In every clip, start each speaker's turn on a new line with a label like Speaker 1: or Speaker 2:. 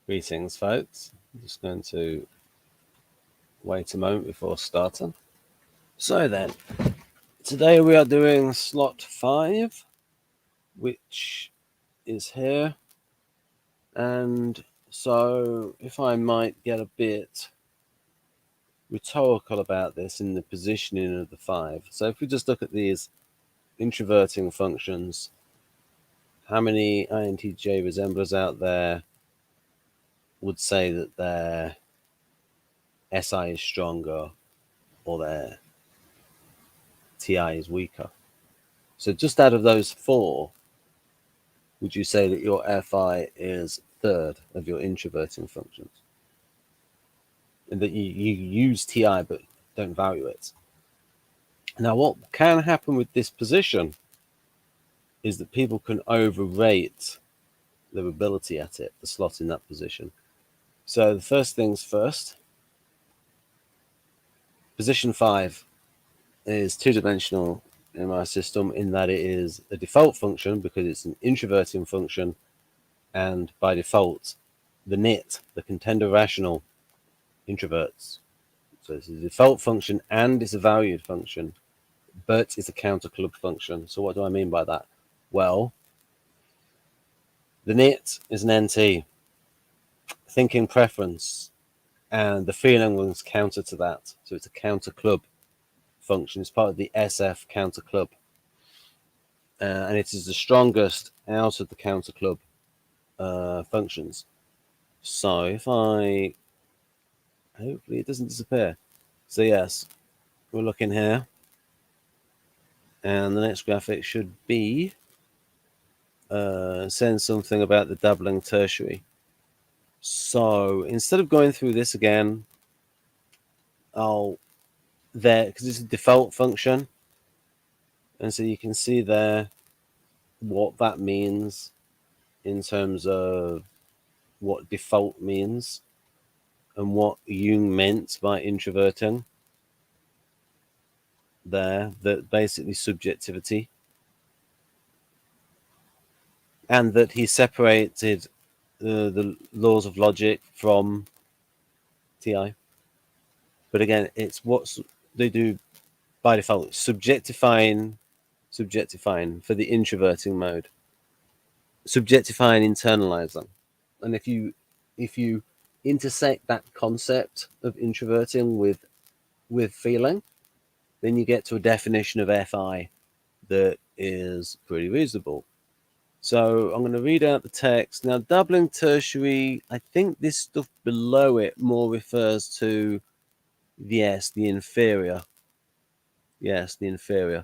Speaker 1: Greetings, folks. I'm just going to wait a moment before starting. So then, today we are doing slot 5, which is here. And so, if I might get a bit rhetorical about this in the positioning of the 5. So if we just look at these introverting functions, how many INTJ resemblers out there would say that their SI is stronger or their TI is weaker? So just out of those 4, would you say that your FI is third of your introverting functions? And that you use TI but don't value it? Now, what can happen with this position is that people can overrate their ability at it, the slot in that position. So the first things first, position 5 is 2-dimensional in my system in that it is a default function because it's an introverting function, and by default, the NIT, the contender rational, introverts. So it's a default function and it's a valued function, but it's a counter club function. So what do I mean by that? Well, the NIT is an NT, thinking preference, and the feeling was counter to that. So it's a counter club function. It's part of the SF counter club. And it is the strongest out of the counter club functions. So if I, hopefully it doesn't disappear. So yes, we're looking here. And the next graphic should be saying something about the Dabbling tertiary. So instead of going through this again, I'll there, because it's a default function. And so you can see there what that means in terms of what default means and what Jung meant by introverting there, that basically subjectivity, and that he separated the laws of logic from TI. But again, it's what they do by default, subjectifying for the introverting mode, subjectifying internalizing. And if you intersect that concept of introverting with feeling, then you get to a definition of FI that is pretty reasonable. So I'm going to read out the text. Now, Dabbling tertiary, I think this stuff below it more refers to, yes, the inferior. Yes, the inferior.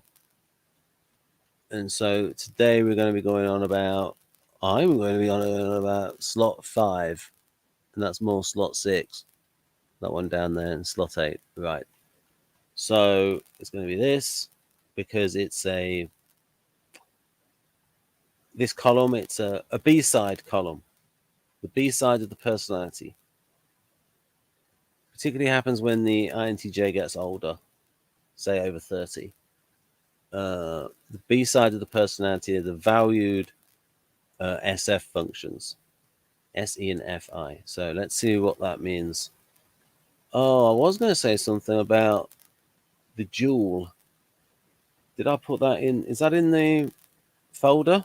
Speaker 1: And so today we're going to be going on about, I'm going to be on about slot 5, and that's more slot 6. That one down there, and slot 8, right. So it's going to be this, because it's this column, it's a B-side column, the B-side of the personality. Particularly happens when the INTJ gets older, say over 30. The B-side of the personality are the valued SF functions, SE and FI. So let's see what that means. Oh, I was going to say something about the Joule. Did I put that in? Is that in the folder?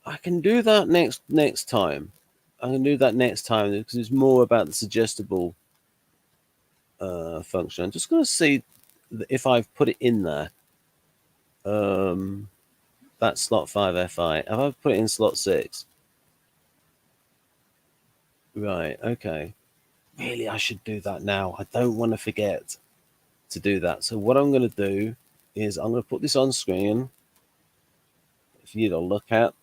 Speaker 1: I can do that next time. I can do that next time because it's more about the suggestible function. I'm just going to see if I've put it in there. That's slot 5 FI. Have I put it in slot 6? Right, okay. Really, I should do that now. I don't want to forget to do that. So what I'm going to do is I'm going to put this on screen for you to look at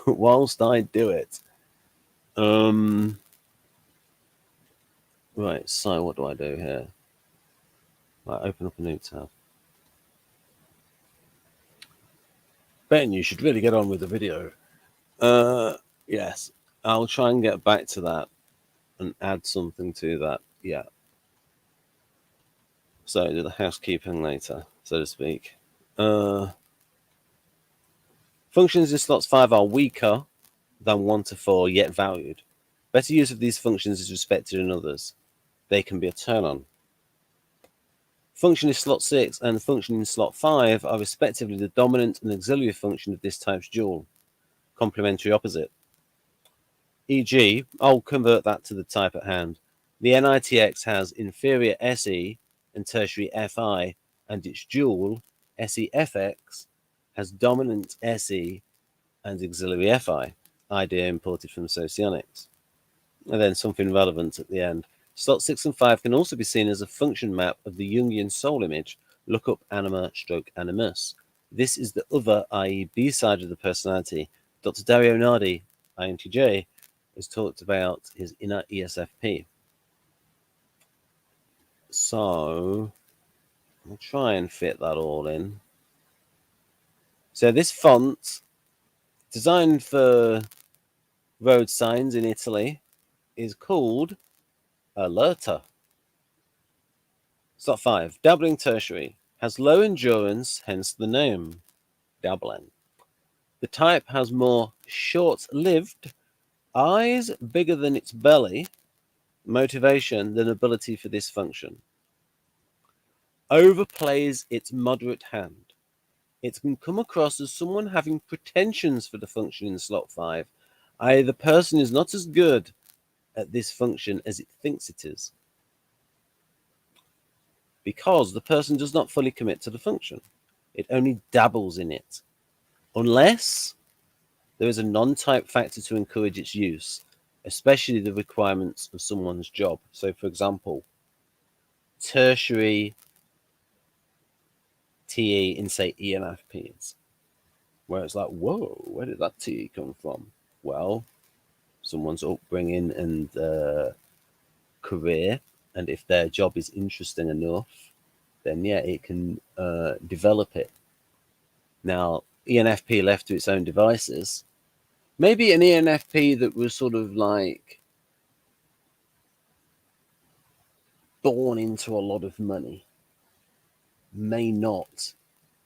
Speaker 1: whilst I do it. Right, so what do I do here? Right, open up a new tab. Ben, you should really get on with the video. Yes, I'll try and get back to that and add something to that. Yeah. So do the housekeeping later, so to speak. Functions in slots 5 are weaker than 1 to 4, yet valued. Better use of these functions is respected in others. They can be a turn-on. Function in slot 6 and function in slot 5 are respectively the dominant and auxiliary function of this type's dual, complementary opposite. E.g., I'll convert that to the type at hand. The NITX has inferior SE and tertiary FI, and its dual, SEFX, has dominant SE and auxiliary FI. Idea imported from Socionics. And then something relevant at the end. Slot 6 and 5 can also be seen as a function map of the Jungian soul image, look up anima stroke animus. This is the other, i.e. B side of the personality. Dr. Dario Nardi, INTJ, has talked about his inner ESFP. So I'll try and fit that all in. So this font, designed for road signs in Italy, is called Alerta. Slot 5. Dabbling tertiary. Has low endurance, hence the name. Dabbling. The type has more short-lived, eyes bigger than its belly, motivation than ability for this function. Overplays its moderate hand. It can come across as someone having pretensions for the function in slot 5, i.e. the person is not as good at this function as it thinks it is, because the person does not fully commit to the function. It only dabbles in it, unless there is a non-type factor to encourage its use, especially the requirements of someone's job. So, for example, tertiary TE in, say, ENFPs, where it's like, whoa, where did that TE come from? Well, someone's upbringing and career, and if their job is interesting enough, then yeah, it can develop it. Now, ENFP left to its own devices, maybe an ENFP that was sort of like born into a lot of money may not,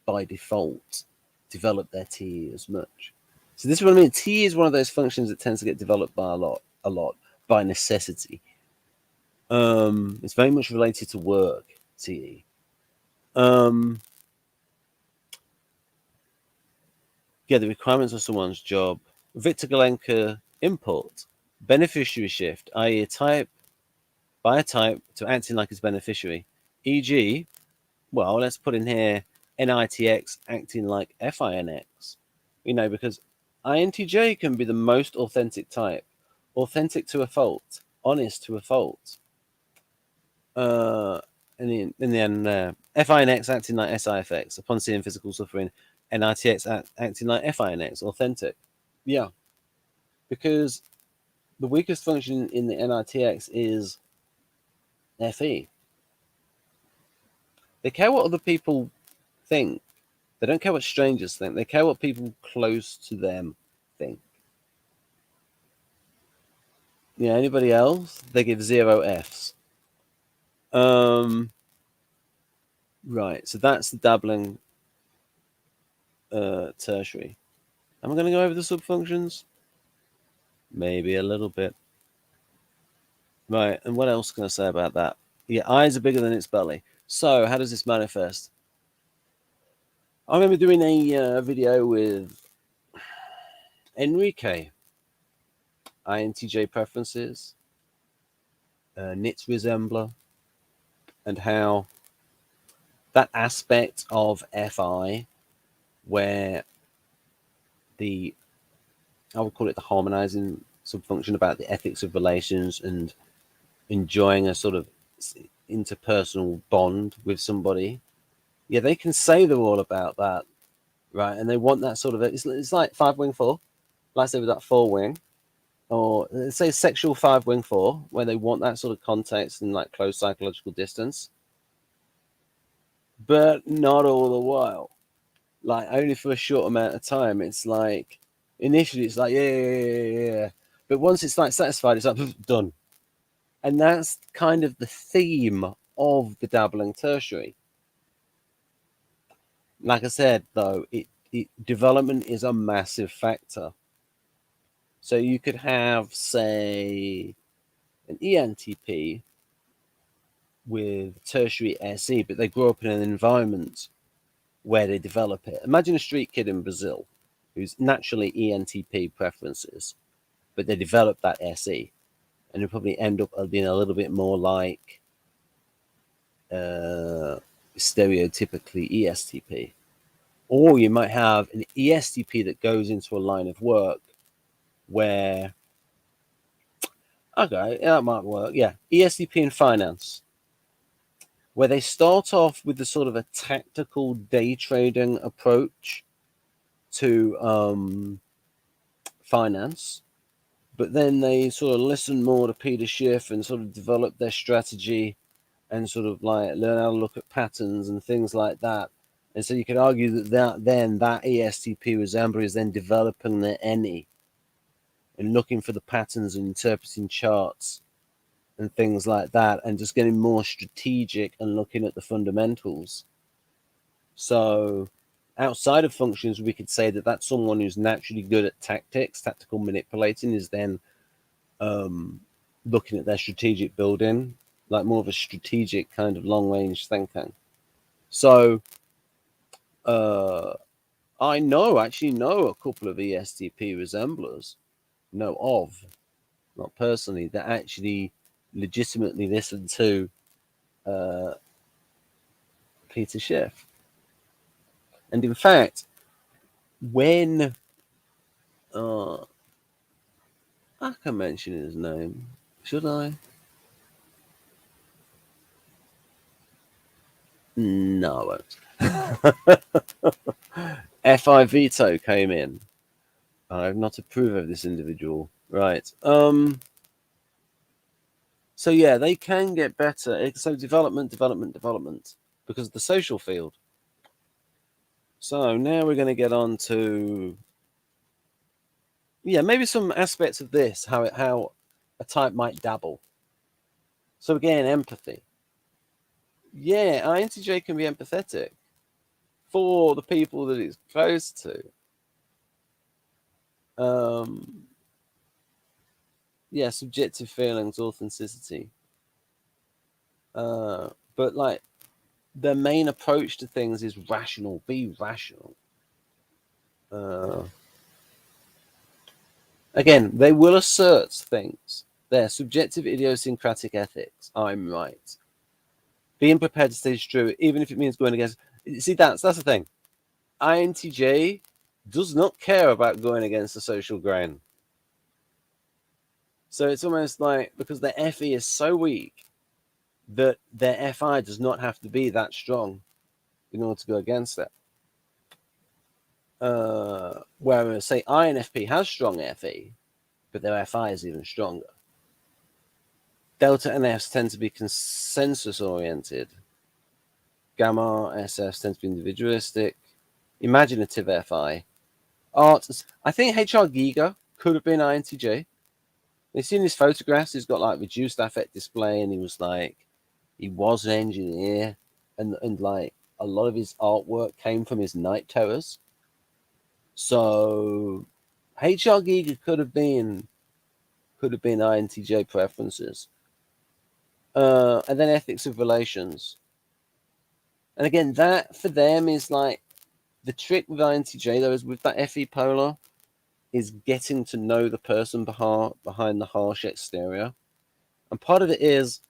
Speaker 1: by default, develop their TE as much. So this is what I mean. TE is one of those functions that tends to get developed by a lot by necessity. It's very much related to work, TE. Yeah, the requirements of someone's job. Victor Galenka import. Beneficiary shift, i.e. a type by a type to acting like its beneficiary. E.g., well, let's put in here NITX acting like FINX. You know, because INTJ can be the most authentic type. Authentic to a fault. Honest to a fault. In the end, FINX acting like SIFX. Upon seeing physical suffering, NITX acting like FINX. Authentic. Yeah. Because the weakest function in the NITX is FE. They care what other people think. They don't care what strangers think. They care what people close to them think. Yeah, anybody else? They give 0 Fs. Right, so that's the dabbling tertiary. Am I going to go over the subfunctions? Maybe a little bit. Right, and what else can I say about that? Yeah, eyes are bigger than its belly. So, how does this manifest? I remember doing a video with Enrique, INTJ preferences, NITS resembler, and how that aspect of FI where I would call it the harmonizing subfunction about the ethics of relations and enjoying a sort of interpersonal bond with somebody. Yeah, they can say they're all about that, right? And they want that sort of, it's like 5-wing 4, like I say with that 4-wing, or let's say sexual 5-wing 4, where they want that sort of context and like close psychological distance, but not all the while. Like only for a short amount of time. It's like initially it's like yeah, but once it's like satisfied, it's like done. And that's kind of the theme of the dabbling tertiary. Like I said, though, development is a massive factor. So you could have, say, an ENTP with tertiary SE, but they grow up in an environment where they develop it. Imagine a street kid in Brazil who's naturally ENTP preferences, but they develop that SE, and they probably end up being a little bit more like stereotypically ESTP. Or you might have an ESTP that goes into a line of work where, okay, that might work. Yeah, ESTP in finance, where they start off with the sort of a tactical day trading approach to finance, but then they sort of listen more to Peter Schiff and sort of develop their strategy and sort of like learn how to look at patterns and things like that. And so you could argue that that ESTP resembler is then developing their NE and looking for the patterns and interpreting charts and things like that, and just getting more strategic and looking at the fundamentals. So outside of functions, we could say that that's someone who's naturally good at tactics, tactical manipulating, is then looking at their strategic building, like more of a strategic kind of long-range thinking. So I actually know a couple of ESTP resemblers, not personally, that actually legitimately listen to Peter Schiff. And in fact, when I can mention his name, should I? No, I won't. FI Veto came in. I have not approved of this individual. Right. So yeah, they can get better. So development, because of the social field. So now we're going to get on to, yeah, maybe some aspects of this, how a type might dabble. So again, empathy. Yeah, INTJ can be empathetic for the people that it's close to. Yeah, subjective feelings, authenticity. But like their main approach to things is rational. Be rational. Again, they will assert things. Their subjective idiosyncratic ethics. I'm right. Being prepared to stay true, even if it means going against. See, that's the thing. INTJ does not care about going against the social grain. So it's almost like because their FE is so weak that their FI does not have to be that strong in order to go against it. Whereas, say, INFP has strong FE, but their FI is even stronger. Delta and Fs tend to be consensus oriented. Gamma SFs tend to be individualistic. Imaginative FI. Art. I think HR Giga could have been INTJ. You've seen his photographs. He's got like reduced affect display, and he was an engineer, and like a lot of his artwork came from his night terrors. So HR Giga could have been INTJ preferences. And then ethics of relations. And again, that for them is like the trick with INTJ, though, is with that FE polar, is getting to know the person behind the harsh exterior. And part of it is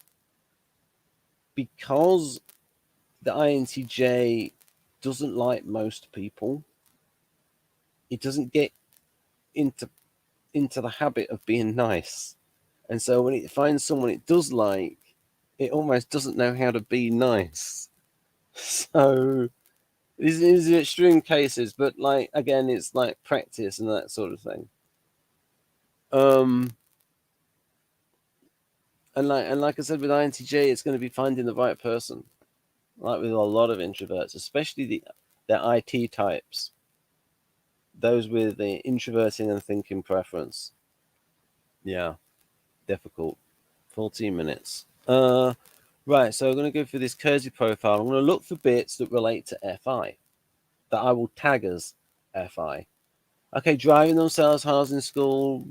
Speaker 1: because the INTJ doesn't like most people, it doesn't get into the habit of being nice. And so when it finds someone it does like, it almost doesn't know how to be nice. So these are extreme cases, but like again, it's like practice and that sort of thing. And like I said with INTJ, it's going to be finding the right person. Like with a lot of introverts, especially the IT types, those with the introverting and thinking preference. Yeah, difficult. 14 minutes. Right, so I'm going to go through this Kersey profile. I'm going to look for bits that relate to FI, that I will tag as FI. Okay, driving themselves hard in school,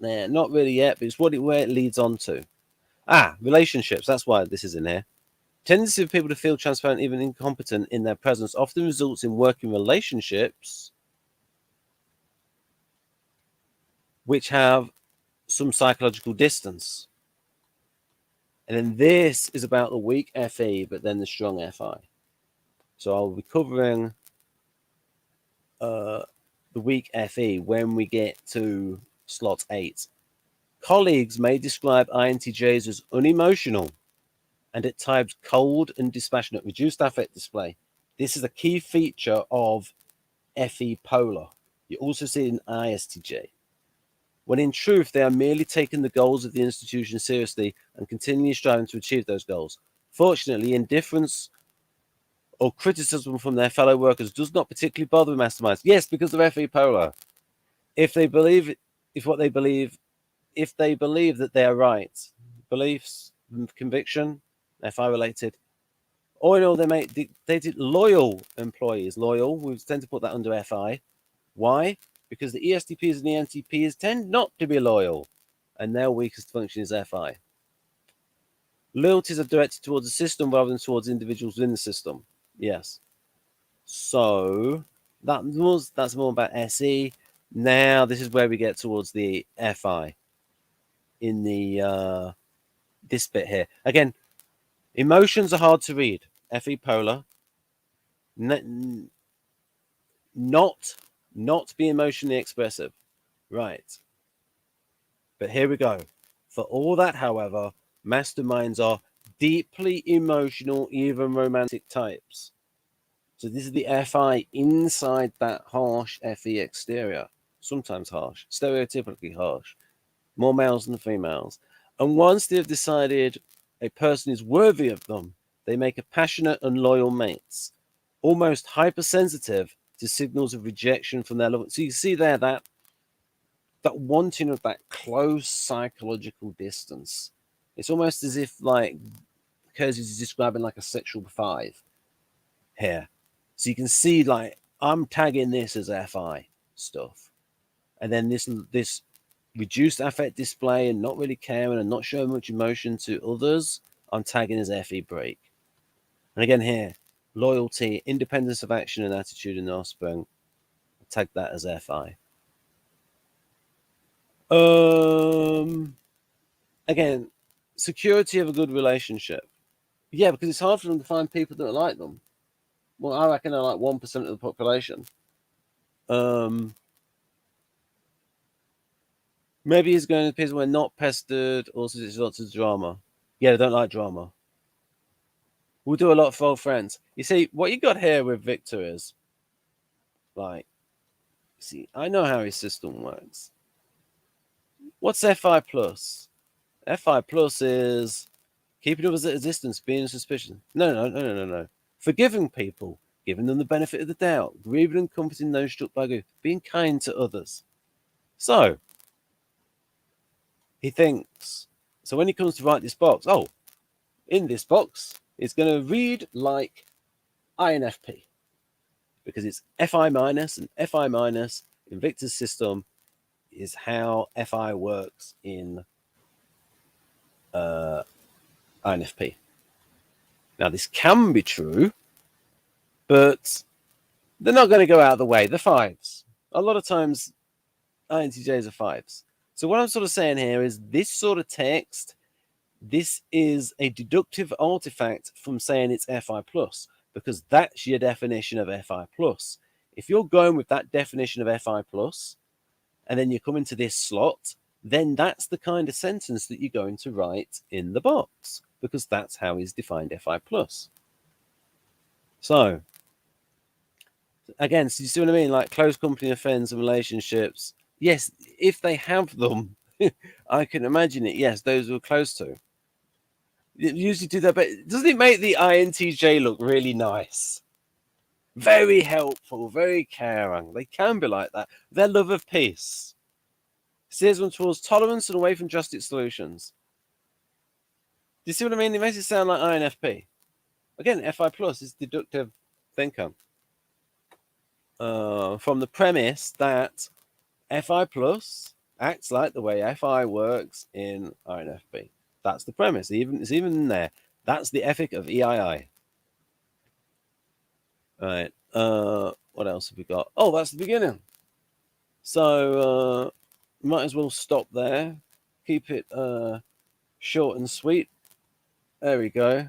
Speaker 1: there. Not really yet, but it's where it leads on to. Relationships. That's why this is in here. Tendency of people to feel transparent, even incompetent in their presence, often results in working relationships which have some psychological distance. And then this is about the weak FE, but then the strong FI. So I'll be covering the weak FE when we get to slot 8. Colleagues may describe INTJs as unemotional and at times cold and dispassionate. Reduced affect display. This is a key feature of FE polar. You also see it in ISTJ. When in truth, they are merely taking the goals of the institution seriously and continually striving to achieve those goals. Fortunately, indifference or criticism from their fellow workers does not particularly bother masterminds. Yes, because they're FE polar. If they believe that they are right, beliefs, conviction, FI related, or in all, they did loyal employees. Loyal, we tend to put that under FI. Why? Because the ESTPs and the NTPs tend not to be loyal, and their weakest function is FI. Loyalties are directed towards the system rather than towards individuals within the system. Yes. So that's more about SE. Now this is where we get towards the FI in the this bit here. Again, emotions are hard to read. FE polar. Not be emotionally expressive. Right. But here we go. For all that, however, masterminds are deeply emotional, even romantic types. So this is the FI inside that harsh FE exterior. Sometimes harsh, stereotypically harsh. More males than females. And once they've decided a person is worthy of them, they make a passionate and loyal mates, almost hypersensitive to signals of rejection from their loved. So you see there that wanting of that close psychological distance. It's almost as if like Kersey is describing like a sexual 5 here. So you can see like I'm tagging this as FI stuff. And then this reduced affect display and not really caring and not showing much emotion to others, I'm tagging as FE break. And again here, loyalty, independence of action and attitude in offspring, I'll tag that as FI. Again, security of a good relationship. Yeah, because it's hard for them to find people that like them. Well, I reckon they're like 1% of the population. Maybe he's going to people where not pestered, also there's lots of drama. Yeah, they don't like drama. We'll do a lot for old friends. You see, what you got here with Victor is, like, see, I know how his system works. What's FI plus? FI plus is keeping others at a distance, being suspicious. No. Forgiving people, giving them the benefit of the doubt, grieving and comforting those struck by grief, being kind to others. So, he thinks, so when he comes to write this box, in this box, it's going to read like INFP because it's FI minus, and FI minus in Victor's system is how FI works in INFP. Now, this can be true, but they're not going to go out of the way. The 5s. A lot of times, INTJs are 5s. So what I'm sort of saying here is this sort of text, this is a deductive artifact from saying it's FI plus, because that's your definition of FI plus. If you're going with that definition of FI plus, and then you come into this slot, then that's the kind of sentence that you're going to write in the box, because that's how he's defined FI plus. So, again, so you see what I mean? Like close company of friends and relationships. Yes, if they have them, I can imagine it. Yes, those we're close to. Usually do that, but doesn't it make the INTJ look really nice? Very helpful, very caring. They can be like that. Their love of peace steers them towards tolerance and away from drastic solutions. Do you see what I mean? It makes it sound like INFP. Again, FI plus is deductive thinker. From the premise that FI plus acts like the way FI works in INFP. That's the premise. It's even in there. That's the ethic of EII. All right. What else have we got? Oh, that's the beginning. So might as well stop there. Keep it short and sweet. There we go.